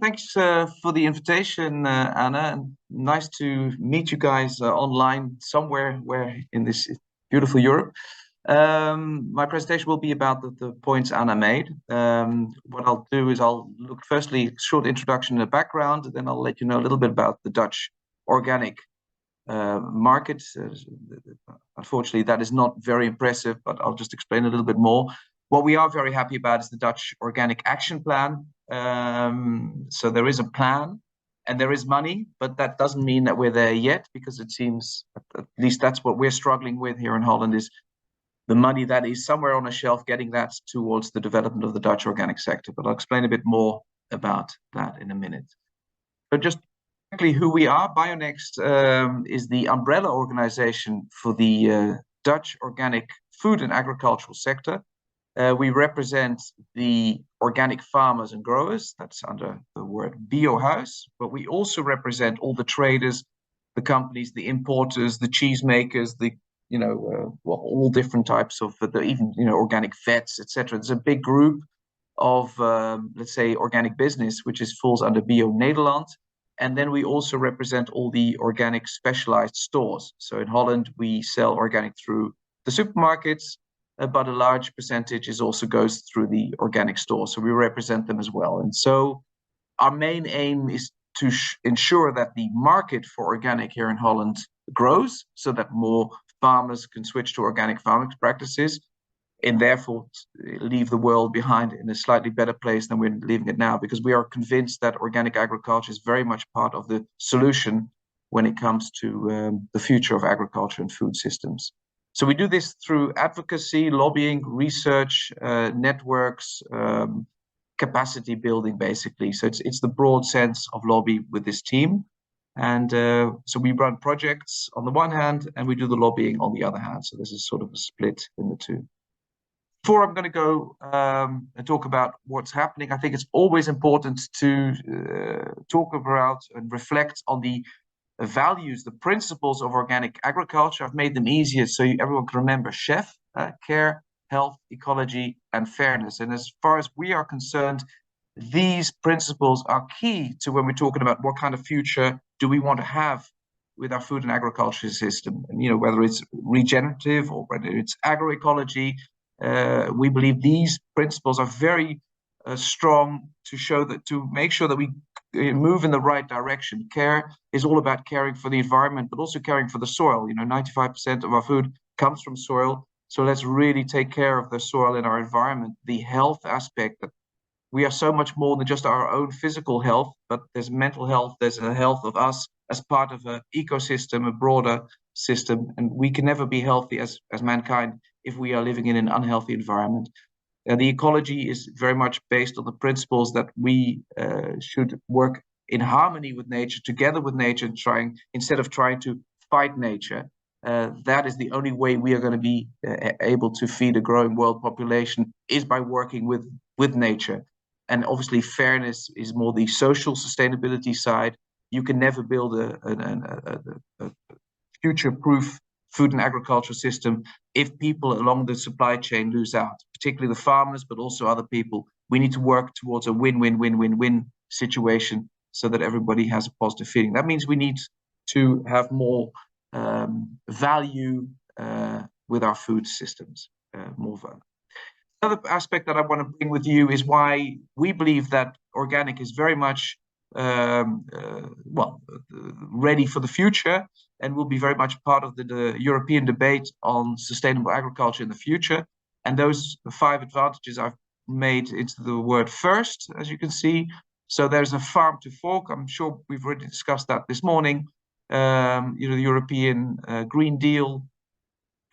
Thanks for the invitation, Anna, and nice to meet you guys online somewhere where in this beautiful Europe. My presentation will be about the points Anna made. What I'll do is I'll look firstly short introduction and the background, then I'll let you know a little bit about the Dutch organic market. Unfortunately, that is not very impressive, but I'll just explain a little bit more. What we are very happy about is the Dutch Organic Action Plan. So there is a plan and there is money, but that doesn't mean that we're there yet, because it seems, at least that's what we're struggling with here in Holland, is the money that is somewhere on a shelf, getting that towards the development of the Dutch organic sector. But I'll explain a bit more about that in a minute. So just quickly who we are. Bionext is the umbrella organization for the Dutch organic food and agricultural sector. We represent the organic farmers and growers. That's under the word biohuis. But we also represent all the traders, the companies, the importers, the cheese makers, the all different types of even organic vets, etc. There's a big group of let's say organic business which falls under Bio Nederland. And then we also represent all the organic specialized stores. So in Holland we sell organic through the supermarkets, but a large percentage also goes through the organic store. So we represent them as well. And so our main aim is to ensure that the market for organic here in Holland grows, so that more farmers can switch to organic farming practices and therefore leave the world behind in a slightly better place than we're leaving it now, because we are convinced that organic agriculture is very much part of the solution when it comes to the future of agriculture and food systems. So we do this through advocacy, lobbying, research, networks, capacity building, basically. So it's the broad sense of lobby with this team. And so we run projects on the one hand, and we do the lobbying on the other hand. So this is sort of a split in the two. Before I'm going to go and talk about what's happening, I think it's always important to talk about and reflect on the values, the principles of organic agriculture. I've made them easier so everyone can remember: chef, care, health, ecology, and fairness. And as far as we are concerned, these principles are key to when we're talking about what kind of future do we want to have with our food and agriculture system. And whether it's regenerative or whether it's agroecology, we believe these principles are very strong to make sure that we move in the right direction. Care is all about caring for the environment, but also caring for the soil. 95% of our food comes from soil. So let's really take care of the soil and our environment. The health aspect, that we are so much more than just our own physical health, but there's mental health, there's a health of us as part of an ecosystem, a broader system. And we can never be healthy as mankind if we are living in an unhealthy environment. The ecology is very much based on the principles that we should work in harmony with nature, together with nature, instead of trying to fight nature. That is the only way we are going to be able to feed a growing world population, is by working with nature. And obviously fairness is more the social sustainability side. You can never build a future-proof food and agriculture system if people along the supply chain lose out, particularly the farmers, but also other people. We need to work towards a win-win-win-win-win situation so that everybody has a positive feeling. That means we need to have more value with our food systems, more value. Another aspect that I want to bring with you is why we believe that organic is very much ready for the future, and will be very much part of the European debate on sustainable agriculture in the future. And those 5 advantages I've made into the word first, as you can see. So there's a farm to fork. I'm sure we've already discussed that this morning. The European Green Deal,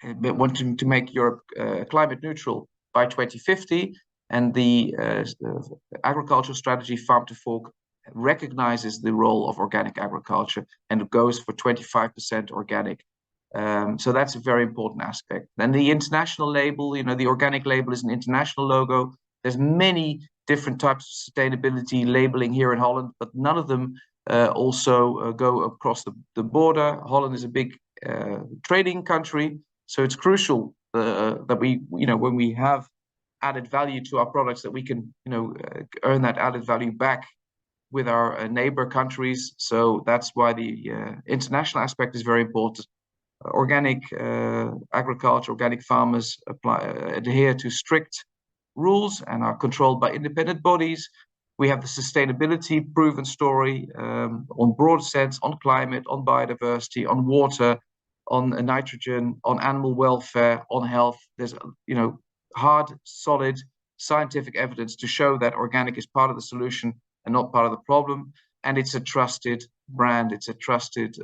wanting to make Europe climate neutral by 2050, and the agricultural strategy farm to fork recognizes the role of organic agriculture, and it goes for 25% organic. So that's a very important aspect. Then the international label, the organic label is an international logo. There's many different types of sustainability labeling here in Holland, but none of them also go across the border. Holland is a big trading country, so it's crucial that we, when we have added value to our products, that we can, earn that added value back with our neighbor countries. So that's why the international aspect is very important. Organic agriculture, organic farmers adhere to strict rules and are controlled by independent bodies. We have the sustainability proven story on broad sense, on climate, on biodiversity, on water, on nitrogen, on animal welfare, on health. There's hard, solid scientific evidence to show that organic is part of the solution and not part of the problem. And it's a trusted brand. It's a trusted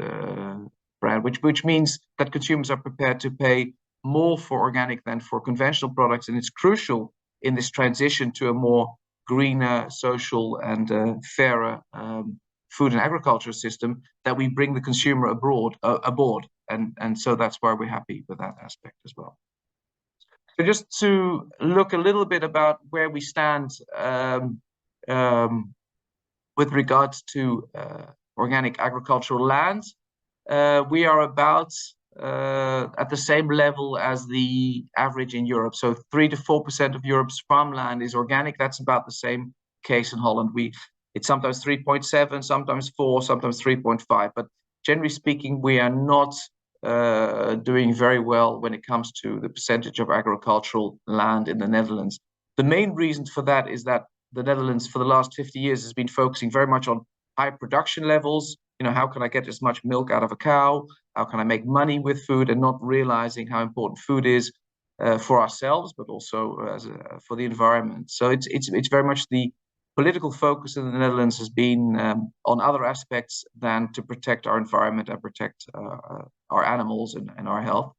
brand, which means that consumers are prepared to pay more for organic than for conventional products. And it's crucial in this transition to a more greener, social, and fairer food and agriculture system that we bring the consumer aboard. And so that's why we're happy with that aspect as well. So just to look a little bit about where we stand with regards to organic agricultural land, we are about at the same level as the average in Europe. So 3 to 4% of Europe's farmland is organic. That's about the same case in Holland. It's sometimes 3.7, sometimes 4, sometimes 3.5. But generally speaking, we are not doing very well when it comes to the percentage of agricultural land in the Netherlands. The main reason for that is that the Netherlands for the last 50 years has been focusing very much on high production levels. How can I get as much milk out of a cow? How can I make money with food, and not realizing how important food is for ourselves, but also for the environment. So it's very much the political focus in the Netherlands has been on other aspects than to protect our environment and protect our animals and our health.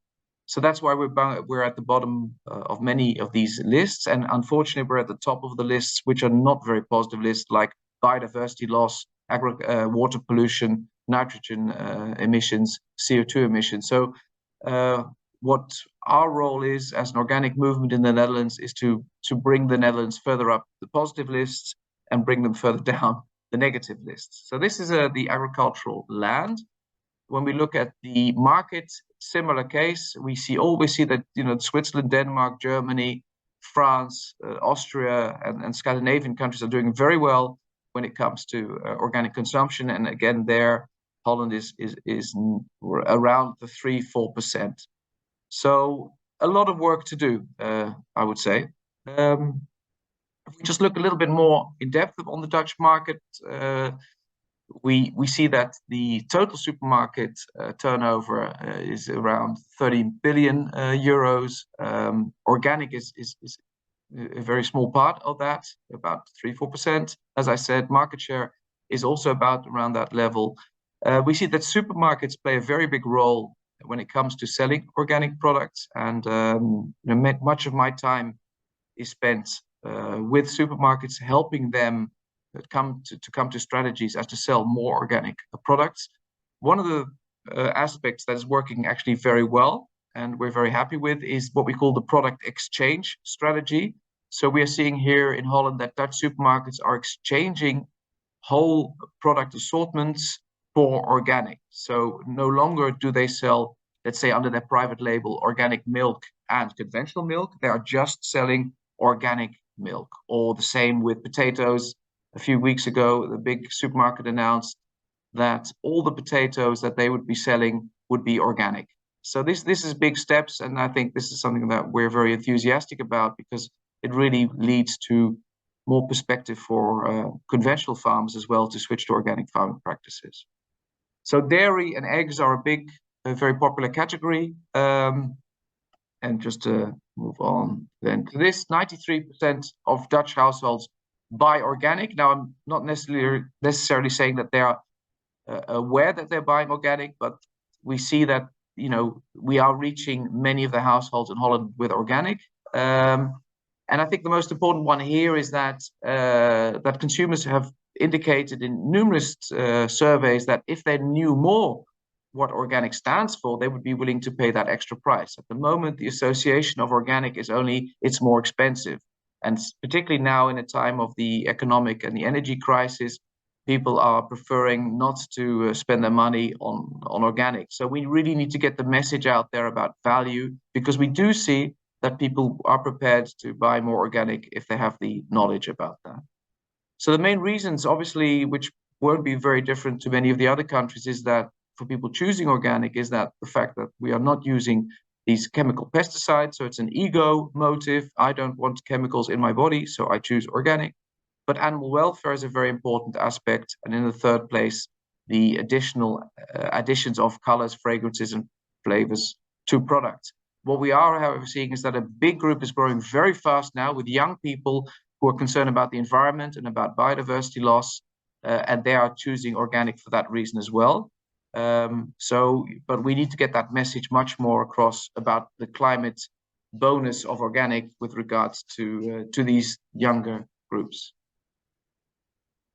So that's why we're at the bottom of many of these lists, and unfortunately we're at the top of the lists, which are not very positive lists, like biodiversity loss, water pollution, nitrogen emissions, CO2 emissions. So what our role is as an organic movement in the Netherlands is to bring the Netherlands further up the positive lists and bring them further down the negative lists. So this is the agricultural land. When we look at the market, similar case, we always see that Switzerland, Denmark, Germany, France, Austria, and Scandinavian countries are doing very well when it comes to organic consumption. And again, there, Holland is around the 3-4%. So a lot of work to do, I would say. If we just look a little bit more in depth on the Dutch market, we see that the total supermarket turnover is around 30 billion euros. Organic is a very small part of that, about 3-4%. As I said, market share is also about around that level. We see that supermarkets play a very big role when it comes to selling organic products, and much of my time is spent with supermarkets, helping them come to strategies as to sell more organic products. One of the aspects that is working actually very well, and we're very happy with, is what we call the product exchange strategy. So we are seeing here in Holland that Dutch supermarkets are exchanging whole product assortments for organic. So no longer do they sell, let's say, under their private label, organic milk and conventional milk. They are just selling organic milk. Or the same with potatoes. A few weeks ago, the big supermarket announced that all the potatoes that they would be selling would be organic. So this is big steps, and I think this is something that we're very enthusiastic about, because it really leads to more perspective for conventional farms as well to switch to organic farming practices. So dairy and eggs are a very popular category. And just to move on then to this, 93% of Dutch households buy organic. Now, I'm not necessarily saying that they are aware that they're buying organic, but we see that we are reaching many of the households in Holland with organic. And I think the most important one here is that that consumers have indicated in numerous surveys that if they knew more what organic stands for, they would be willing to pay that extra price. At the moment, the association of organic is only it's more expensive. And particularly now in a time of the economic and the energy crisis, people are preferring not to spend their money on organic. So we really need to get the message out there about value, because we do see that people are prepared to buy more organic if they have the knowledge about that. So the main reasons, obviously, which won't be very different to many of the other countries, is that for people choosing organic, is that the fact that we are not using these chemical pesticides. So it's an ego motive. I don't want chemicals in my body, so I choose organic. But animal welfare is a very important aspect. And in the third place, the additional additions of colors, fragrances, and flavors to products. What we are, however, seeing is that a big group is growing very fast now with young people who are concerned about the environment and about biodiversity loss, and they are choosing organic for that reason as well. But we need to get that message much more across about the climate bonus of organic with regards to these younger groups.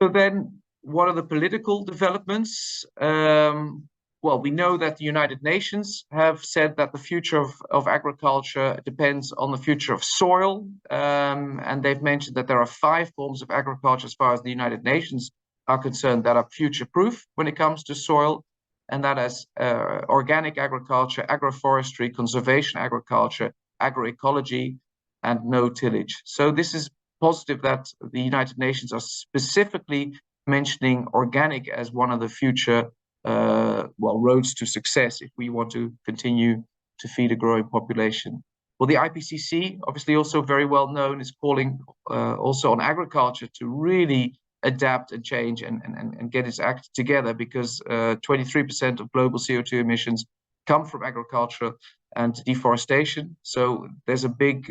So then, what are the political developments? Well, we know that the United Nations have said that the future of agriculture depends on the future of soil. And they've mentioned that there are 5 forms of agriculture as far as the United Nations are concerned that are future-proof when it comes to soil. And that is organic agriculture, agroforestry, conservation agriculture, agroecology, and no tillage. So this is positive that the United Nations are specifically mentioning organic as one of the future roads to success if we want to continue to feed a growing population. Well, the IPCC, obviously also very well known, is calling also on agriculture to really adapt and change and get its act together, because 23% of global CO2 emissions come from agriculture and deforestation. So there's a big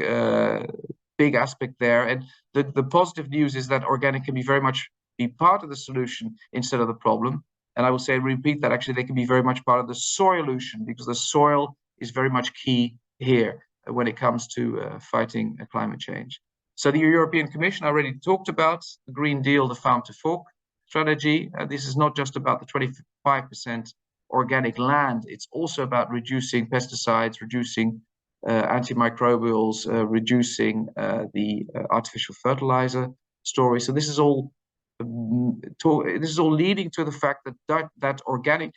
aspect there. And the positive news is that organic can be very much be part of the solution instead of the problem. And I will say, repeat that, actually, they can be very much part of the soilution, because the soil is very much key here when it comes to fighting climate change. So the European Commission already talked about the Green Deal, the farm to fork strategy. This is not just about the 25% organic land. It's also about reducing pesticides, reducing antimicrobials, reducing the artificial fertilizer story. So this is all leading to the fact that organic,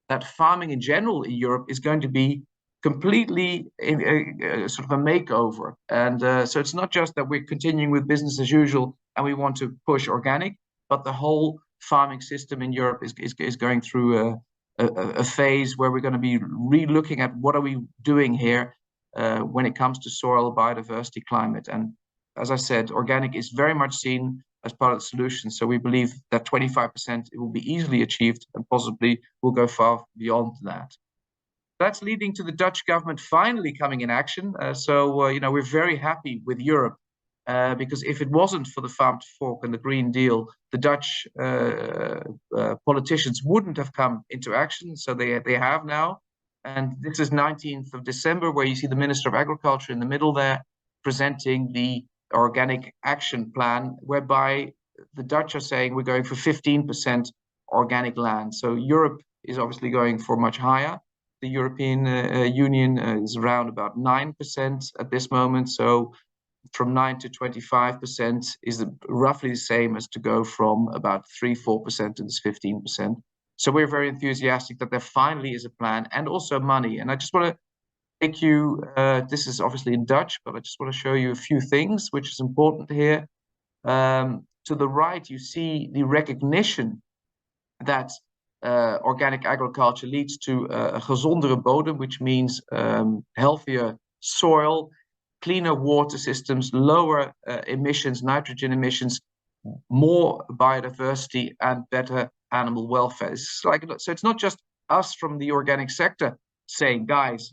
that farming in general in Europe is going to be completely in sort of a makeover. And so it's not just that we're continuing with business as usual and we want to push organic, but the whole farming system in Europe is going through a phase where we're going to be re-looking at what are we doing here when it comes to soil, biodiversity, climate. And as I said, organic is very much seen as part of the solution. So we believe that 25% it will be easily achieved, and possibly will go far beyond that. That's leading to the Dutch government finally coming in action. We're very happy with Europe, because if it wasn't for the farm to fork and the Green Deal, the Dutch politicians wouldn't have come into action. So they have now. And this is 19th of December, where you see the Minister of Agriculture in the middle there presenting the organic action plan, whereby the Dutch are saying we're going for 15% organic land. So Europe is obviously going for much higher. The European Union is around about 9% at this moment. So from 9 to 25% is roughly the same as to go from about 3-4% to this 15%. So we're very enthusiastic that there finally is a plan and also money. And I just want to take you, this is obviously in Dutch, but I just want to show you a few things which is important here. To the right, you see the recognition that organic agriculture leads to a gezondere bodem, which means healthier soil, cleaner water systems, lower emissions, nitrogen emissions, more biodiversity, and better animal welfare. So it's not just us from the organic sector saying, guys,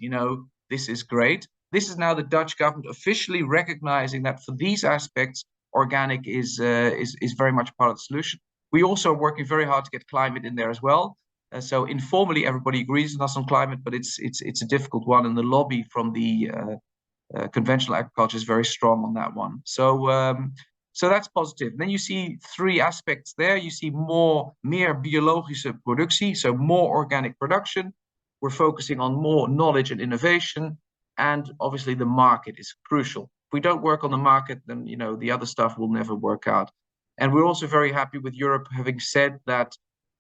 this is great. This is now the Dutch government officially recognizing that for these aspects, organic is very much part of the solution. We also are working very hard to get climate in there as well. So informally, everybody agrees with us on climate, but it's a difficult one, and the lobby from the conventional agriculture is very strong on that one. So that's positive. Then you see 3 aspects there. You see meer biologische productie, so more organic production. We're focusing on more knowledge and innovation, and obviously the market is crucial. If we don't work on the market, then the other stuff will never work out. And we're also very happy with Europe having said that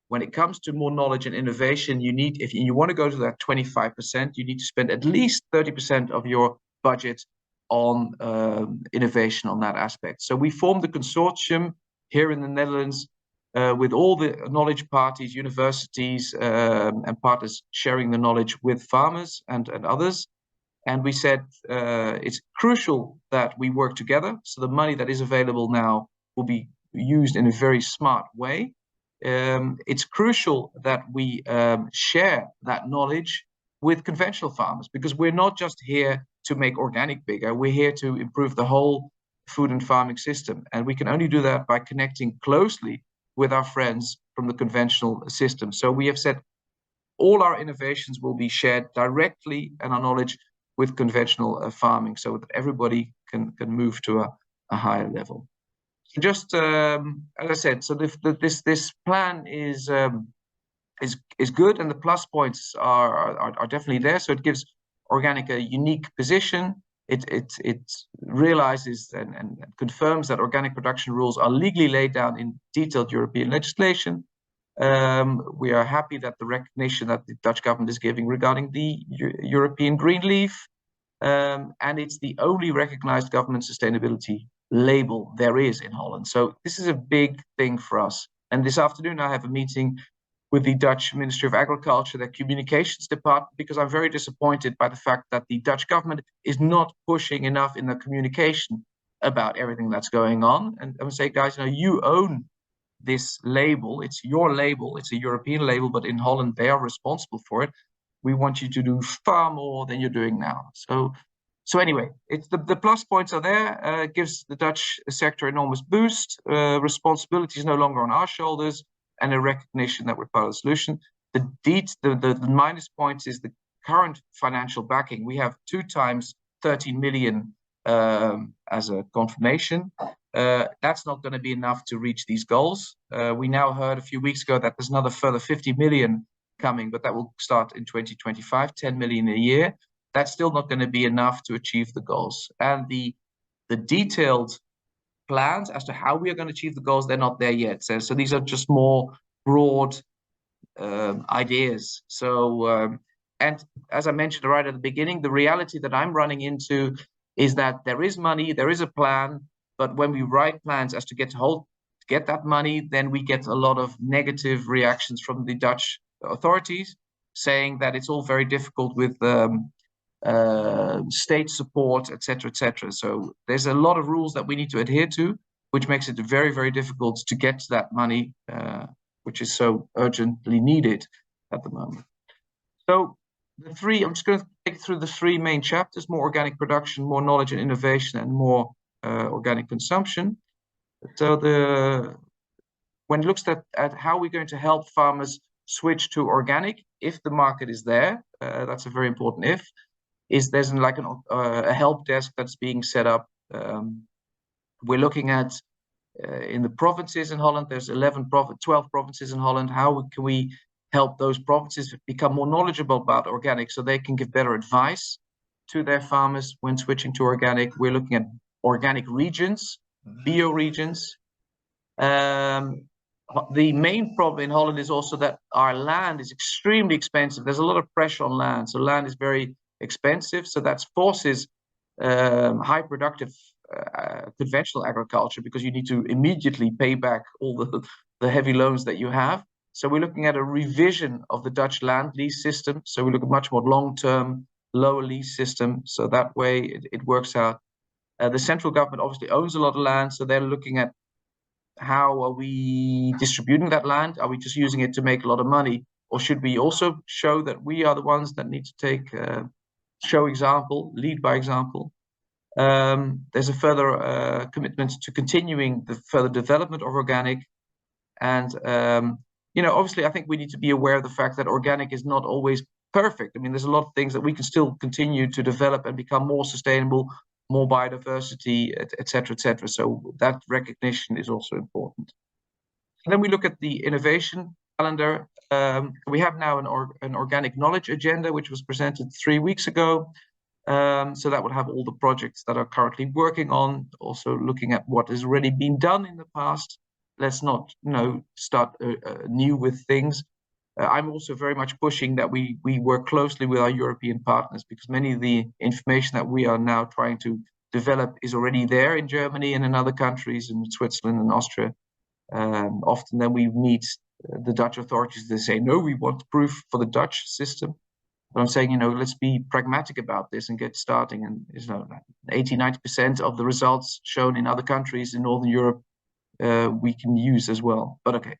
when it comes to more knowledge and innovation, if you want to go to that 25%, you need to spend at least 30% of your budget on innovation on that aspect. So we formed a consortium here in the Netherlands, with all the knowledge parties, universities, and partners sharing the knowledge with farmers and others. And we said it's crucial that we work together. So the money that is available now will be used in a very smart way. It's crucial that we share that knowledge with conventional farmers, because we're not just here to make organic bigger, we're here to improve the whole food and farming system. And we can only do that by connecting closely with our friends from the conventional system. So we have said all our innovations will be shared directly, and our knowledge with conventional farming, so that everybody can move to a higher level. So just as I said, so this plan is good, and the plus points are definitely there. So it gives organic a unique position. It realizes and confirms that organic production rules are legally laid down in detailed European legislation. We are happy that the recognition that the Dutch government is giving regarding the European Green Leaf, and it's the only recognized government sustainability label there is in Holland. So this is a big thing for us. And this afternoon I have a meeting with the Dutch Ministry of Agriculture, their communications department, because I'm very disappointed by the fact that the Dutch government is not pushing enough in the communication about everything that's going on. And I would say, guys, you own this label. It's your label. It's a European label, but in Holland they are responsible for it. We want you to do far more than you're doing now. So anyway, it's the plus points are there. It gives the Dutch sector enormous boost. Responsibility is no longer on our shoulders, and a recognition that we're part of the solution. The minus points is the current financial backing. We have 2 times 13 million as a confirmation. That's not going to be enough to reach these goals. We now heard a few weeks ago that there's another further 50 million coming, but that will start in 2025, 10 million a year. That's still not going to be enough to achieve the goals. And the detailed plans as to how we are going to achieve the goals, they're not there yet. So these are just more broad ideas. So, and as I mentioned right at the beginning, the reality that I'm running into is that there is money, there is a plan, but when we write plans as to get that money, then we get a lot of negative reactions from the Dutch authorities, saying that it's all very difficult with state support, etc., etc. So there's a lot of rules that we need to adhere to, which makes it very, very difficult to get to that money, which is so urgently needed at the moment. So I'm just going to take through the 3 main chapters: more organic production, more knowledge and innovation, and more organic consumption. So when it looks at how we're going to help farmers switch to organic, if the market is there, that's a very important if, is there's like a help desk that's being set up. We're looking at in the provinces in Holland, there's 12 provinces in Holland. How can we help those provinces become more knowledgeable about organic so they can give better advice to their farmers when switching to organic? We're looking at organic regions, bioregions. The main problem in Holland is also that our land is extremely expensive. There's a lot of pressure on land. So land is very expensive. So that forces high productive conventional agriculture, because you need to immediately pay back all the heavy loans that you have. So we're looking at a revision of the Dutch land lease system. So we look at much more long-term, lower lease system. So that way it works out. The central government obviously owns a lot of land. So they're looking at how are we distributing that land? Are we just using it to make a lot of money? Or should we also show that we are the ones that need to show example, lead by example? There's a further commitment to continuing the further development of organic. And, obviously, I think we need to be aware of the fact that organic is not always perfect. I mean, there's a lot of things that we can still continue to develop and become more sustainable, more biodiversity, etc., etc. So that recognition is also important. And then we look at the innovation calendar. We have now an organic knowledge agenda, which was presented 3 weeks ago. So that would have all the projects that are currently working on, also looking at what has already been done in the past. Let's not, start new with things. I'm also very much pushing that we work closely with our European partners, because many of the information that we are now trying to develop is already there in Germany and in other countries, in Switzerland and Austria. Often then we meet the Dutch authorities. They say, no, we want proof for the Dutch system. But I'm saying, let's be pragmatic about this and get starting. And 80–90% of the results shown in other countries in Northern Europe we can use as well. But okay,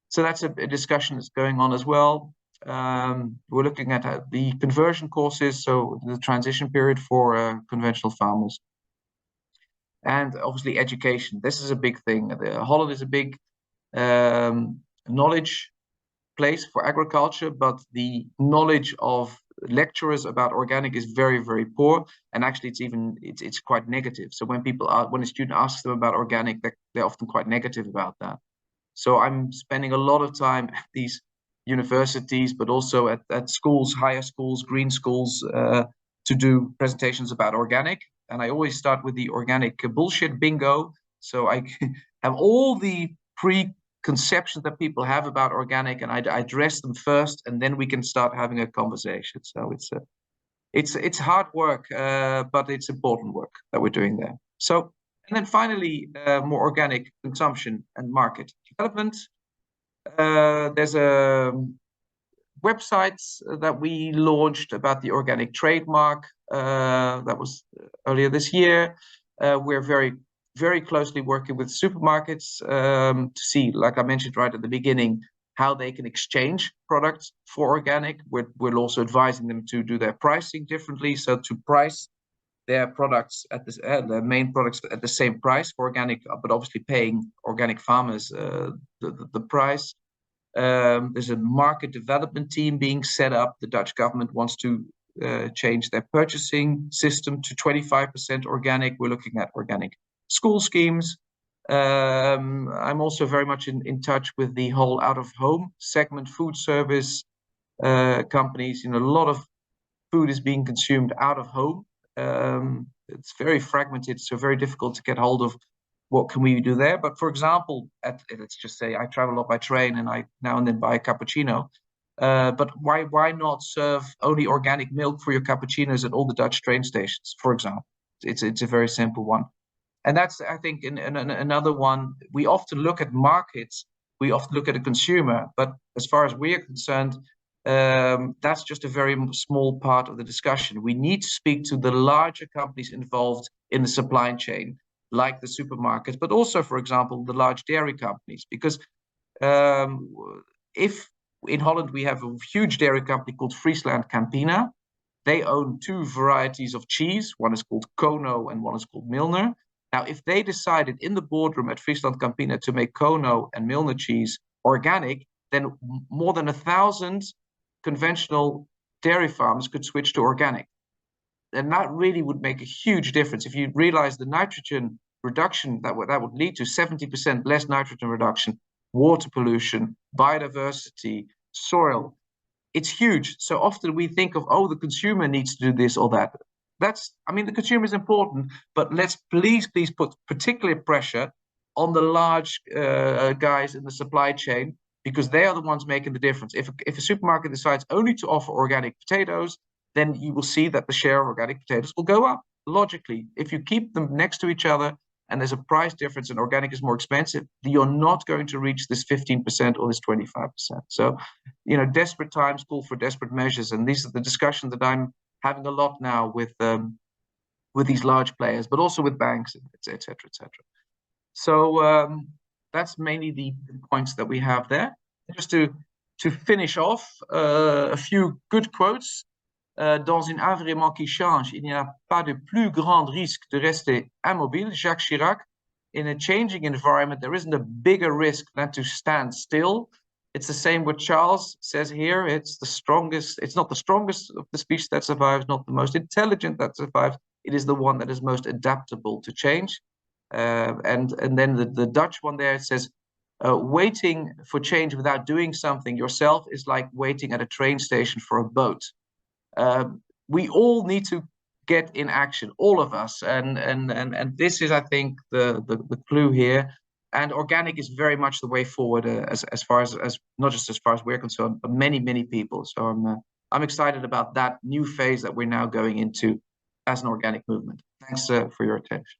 so that's a discussion that's going on as well. We're looking at the conversion courses, so the transition period for conventional farmers. And obviously education. This is a big thing. Holland is a big knowledge place for agriculture, but the knowledge of lecturers about organic is very, very poor. And actually it's quite negative. So when a student asks them about organic, they're often quite negative about that. So I'm spending a lot of time at these universities, but also at schools, higher schools, green schools, to do presentations about organic. And I always start with the organic bullshit bingo. So I have all the preconceptions that people have about organic, and I address them first, and then we can start having a conversation. So it's hard work, but it's important work that we're doing there. So, and then finally, more organic consumption and market development. There's a website that we launched about the organic trademark. That was earlier this year. We're very, very closely working with supermarkets to see, like I mentioned right at the beginning, how they can exchange products for organic. We're also advising them to do their pricing differently, so to price their products at this, their main products at the same price for organic, but obviously paying organic farmers the price. There's a market development team being set up. The Dutch government wants to change their purchasing system to 25% organic. We're looking at organic school schemes. I'm also very much in touch with the whole out-of-home segment, food service companies. A lot of food is being consumed out of home. It's very fragmented, so very difficult to get hold of what can we do there. But for example, let's just say I travel a lot by train and I now and then buy a cappuccino. But why not serve only organic milk for your cappuccinos at all the Dutch train stations, for example? It's a very simple one. And that's, I think, another one. We often look at markets, we often look at a consumer, but as far as we are concerned, that's just a very small part of the discussion. We need to speak to the larger companies involved in the supply chain, like the supermarkets, but also, for example, the large dairy companies. Because if in Holland we have a huge dairy company called Friesland Campina, they own two varieties of cheese. One is called Kono and one is called Milner. Now, if they decided in the boardroom at Friesland Campina to make Kono and Milner cheese organic, then more than 1,000 conventional dairy farms could switch to organic. And that really would make a huge difference. If you realize the nitrogen reduction that would lead to 70% less nitrogen reduction, water pollution, biodiversity, soil, it's huge. So often we think of, oh, the consumer needs to do this or that. The consumer is important, but let's please put particular pressure on the large guys in the supply chain, because they are the ones making the difference. If a supermarket decides only to offer organic potatoes, then you will see that the share of organic potatoes will go up, logically. If you keep them next to each other and there's a price difference and organic is more expensive, you're not going to reach this 15% or this 25%. So, desperate times call for desperate measures. And these are the discussions that I'm having a lot now with these large players, but also with banks, et cetera, et cetera. So that's mainly the points that we have there. Just to finish off, a few good quotes. Dans un environnement qui change, il n'y a pas de plus grand risque de rester immobile. Jacques Chirac. In a changing environment, there isn't a bigger risk than to stand still. It's the same what Charles says here. It's not the strongest of the species that survives, not the most intelligent that survives. It is the one that is most adaptable to change. And then the Dutch one there, it says, waiting for change without doing something yourself is like waiting at a train station for a boat. We all need to get in action, all of us, and this is, I think, the clue here. And organic is very much the way forward, as far as not just as far as we're concerned, but many people. So I'm excited about that new phase that we're now going into as an organic movement. Thanks for your attention.